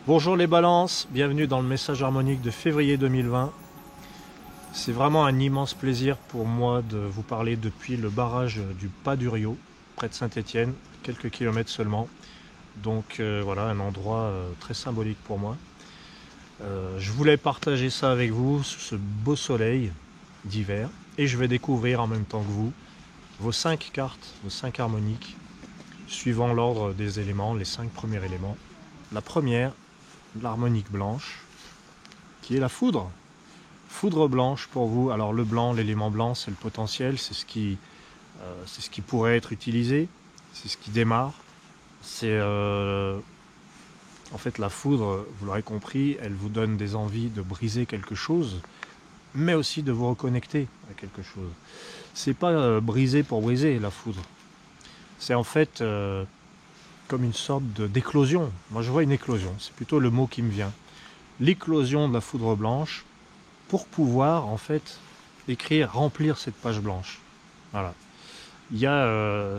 Bonjour les balances, bienvenue dans le message harmonique de février 2020. C'est vraiment un immense plaisir pour moi de vous parler depuis le barrage du Pas du Rio, près de Saint-Étienne, quelques kilomètres seulement. Donc voilà, un endroit très symbolique pour moi. Je voulais partager ça avec vous sous ce beau soleil d'hiver et je vais découvrir en même temps que vous vos 5 cartes, vos 5 harmoniques, suivant l'ordre des éléments, les 5 premiers éléments. La première, l'harmonique blanche, qui est la foudre. Foudre blanche pour vous. Alors le blanc, l'élément blanc, c'est le potentiel, c'est ce qui pourrait être utilisé, c'est ce qui démarre. C'est en fait la foudre, vous l'aurez compris, elle vous donne des envies de briser quelque chose, mais aussi de vous reconnecter à quelque chose. C'est pas briser pour briser la foudre. C'est en fait comme une sorte d'éclosion. Moi je vois une éclosion, c'est plutôt le mot qui me vient. L'éclosion de la foudre blanche pour pouvoir en fait écrire, remplir cette page blanche. Voilà.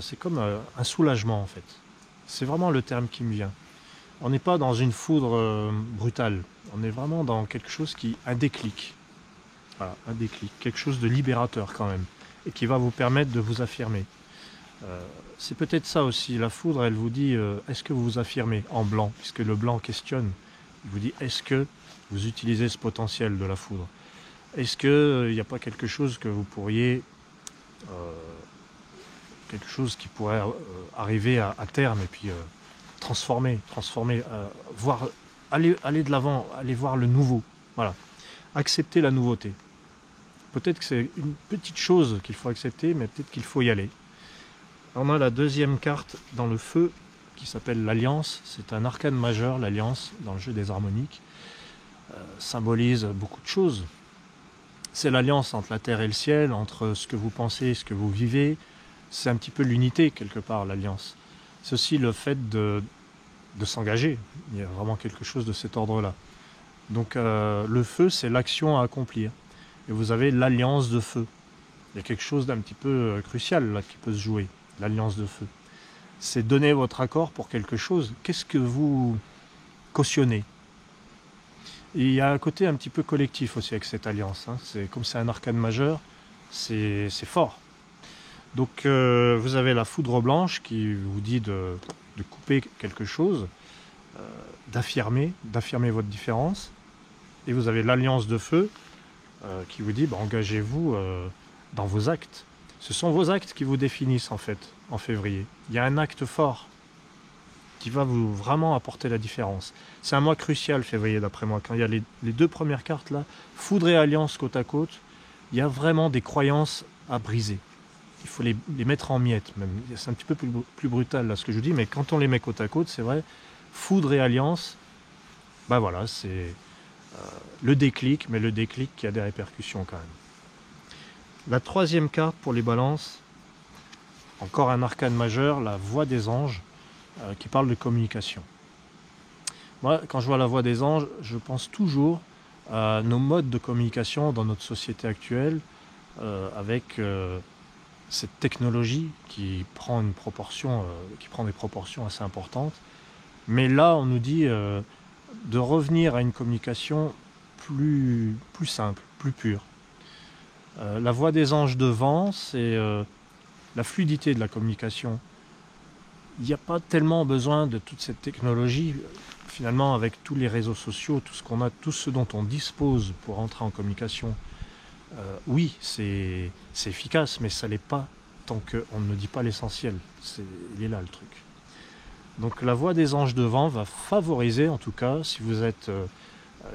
C'est comme un soulagement en fait. C'est vraiment le terme qui me vient. On n'est pas dans une foudre brutale. On est vraiment dans quelque chose un déclic. Voilà, un déclic. Quelque chose de libérateur quand même. Et qui va vous permettre de vous affirmer. C'est peut-être ça aussi. La foudre, elle vous dit est-ce que vous vous affirmez en blanc, puisque le blanc questionne. Il vous dit est-ce que vous utilisez ce potentiel de la foudre. Est-ce qu'il n'y a pas quelque chose que vous pourriez, quelque chose qui pourrait arriver à terme et puis transformer, voir, aller de l'avant, aller voir le nouveau. Voilà, accepter la nouveauté. Peut-être que c'est une petite chose qu'il faut accepter, mais peut-être qu'il faut y aller. On a la deuxième carte dans le feu qui s'appelle l'Alliance. C'est un arcane majeur, l'Alliance, dans le jeu des harmoniques. Symbolise beaucoup de choses. C'est l'alliance entre la terre et le ciel, entre ce que vous pensez et ce que vous vivez. C'est un petit peu l'unité, quelque part, l'alliance. C'est aussi le fait de s'engager. Il y a vraiment quelque chose de cet ordre-là. Donc le feu, c'est l'action à accomplir. Et vous avez l'alliance de feu. Il y a quelque chose d'un petit peu crucial là qui peut se jouer, l'alliance de feu. C'est donner votre accord pour quelque chose. Qu'est-ce que vous cautionnez ? Et il y a un côté un petit peu collectif aussi avec cette alliance. Comme c'est un arcane majeur, c'est fort. Donc vous avez la foudre blanche qui vous dit de couper quelque chose, d'affirmer votre différence. Et vous avez l'alliance de feu qui vous dit engagez-vous dans vos actes. Ce sont vos actes qui vous définissent en fait en février. Il y a un acte fort qui va vous vraiment apporter la différence. C'est un mois crucial, février, d'après moi. Quand il y a les deux premières cartes là, foudre et alliance côte à côte, il y a vraiment des croyances à briser. Il faut les mettre en miettes même. C'est un petit peu plus brutal là ce que je vous dis, mais quand on les met côte à côte, c'est vrai, foudre et alliance, voilà, c'est le déclic, mais le déclic qui a des répercussions quand même. La troisième carte pour les balances, encore un arcane majeur, la voix des anges, qui parle de communication. Moi, quand je vois la voix des anges, je pense toujours à nos modes de communication dans notre société actuelle, avec cette technologie qui prend des proportions assez importantes. Mais là, on nous dit de revenir à une communication plus simple, plus pure. La voix des anges devant, c'est la fluidité de la communication. Il n'y a pas tellement besoin de toute cette technologie, finalement, avec tous les réseaux sociaux, tout ce qu'on a, tout ce dont on dispose pour entrer en communication. Oui, c'est efficace, mais ça ne l'est pas tant qu'on ne dit pas l'essentiel. Il est là le truc. Donc la voix des anges devant va favoriser, en tout cas, si vous êtes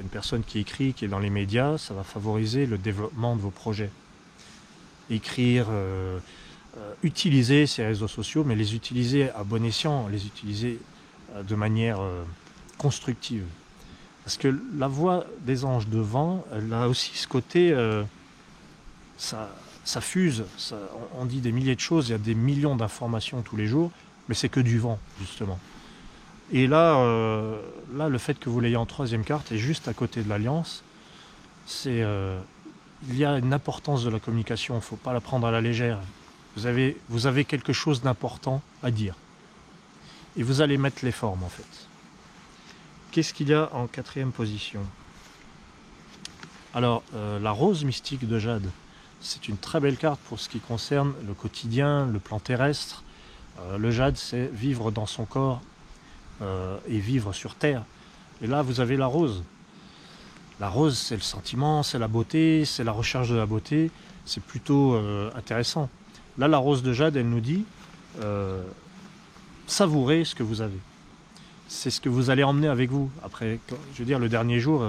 une personne qui écrit, qui est dans les médias, ça va favoriser le développement de vos projets. Écrire, utiliser ces réseaux sociaux, mais les utiliser à bon escient, les utiliser de manière constructive. Parce que la voix des anges devant, elle a aussi ce côté, ça fuse, on dit des milliers de choses, il y a des millions d'informations tous les jours, mais c'est que du vent, justement. Et là, le fait que vous l'ayez en troisième carte, et juste à côté de l'Alliance, il y a une importance de la communication, il ne faut pas la prendre à la légère. Vous avez quelque chose d'important à dire. Et vous allez mettre les formes, en fait. Qu'est-ce qu'il y a en 4e position? Alors, la rose mystique de Jade, c'est une très belle carte pour ce qui concerne le quotidien, le plan terrestre. Le Jade, c'est vivre dans son corps et vivre sur Terre. Et là, vous avez la rose. La rose, c'est le sentiment, c'est la beauté, c'est la recherche de la beauté. C'est plutôt intéressant. Là, la rose de Jade, elle nous dit savourez ce que vous avez. C'est ce que vous allez emmener avec vous. Après, je veux dire, le dernier jour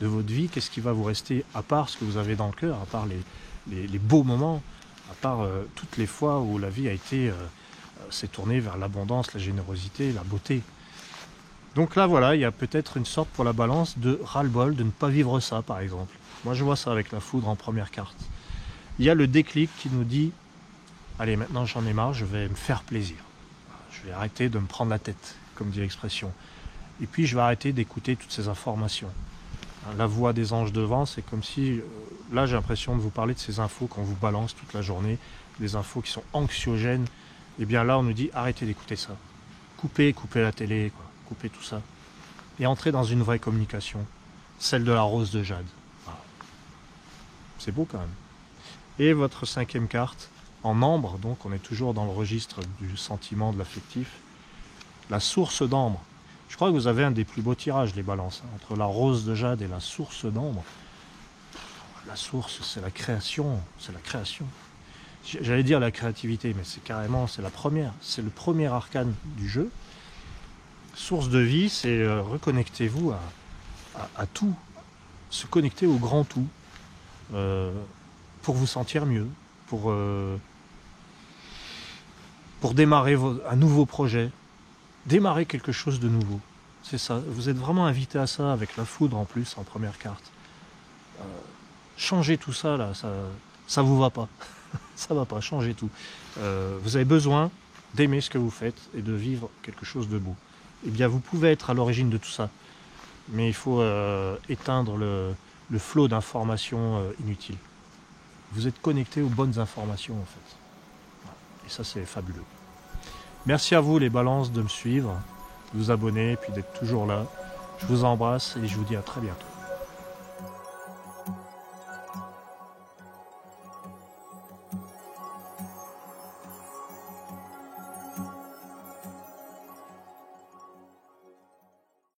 de votre vie, qu'est-ce qui va vous rester à part ce que vous avez dans le cœur, à part les beaux moments, à part toutes les fois où la vie a été s'est tournée vers l'abondance, la générosité, la beauté. Donc là, voilà, il y a peut-être une sorte pour la balance de ras-le-bol de ne pas vivre ça, par exemple. Moi, je vois ça avec la foudre en première carte. Il y a le déclic qui nous dit allez, maintenant j'en ai marre, je vais me faire plaisir. Je vais arrêter de me prendre la tête, comme dit l'expression. Et puis je vais arrêter d'écouter toutes ces informations. La voix des anges devant, c'est comme si, là j'ai l'impression de vous parler de ces infos qu'on vous balance toute la journée, des infos qui sont anxiogènes. Et bien là on nous dit arrêtez d'écouter ça. Coupez la télé, quoi. Coupez tout ça. Et entrez dans une vraie communication, celle de la rose de Jade. Voilà. C'est beau quand même. Et votre 5e carte, en ambre, donc on est toujours dans le registre du sentiment, de l'affectif, la source d'ambre. Je crois que vous avez un des plus beaux tirages, les balances, hein, entre la rose de Jade et la source d'ambre. La source, c'est la création, c'est la création. J'allais dire la créativité, mais c'est carrément, c'est la première, c'est le premier arcane du jeu. Source de vie, c'est reconnectez-vous à tout, se connecter au grand tout, pour vous sentir mieux, pour démarrer un nouveau projet, démarrer quelque chose de nouveau. C'est ça, vous êtes vraiment invité à ça avec la foudre en plus, en première carte. Changez tout ça, là, ça vous va pas. Ça va pas, changez tout. Vous avez besoin d'aimer ce que vous faites et de vivre quelque chose de beau. Eh bien, vous pouvez être à l'origine de tout ça. Mais il faut éteindre le flot d'informations inutiles. Vous êtes connecté aux bonnes informations, en fait. Et ça, c'est fabuleux. Merci à vous, les balances, de me suivre, de vous abonner, et puis d'être toujours là. Je vous embrasse et je vous dis à très bientôt.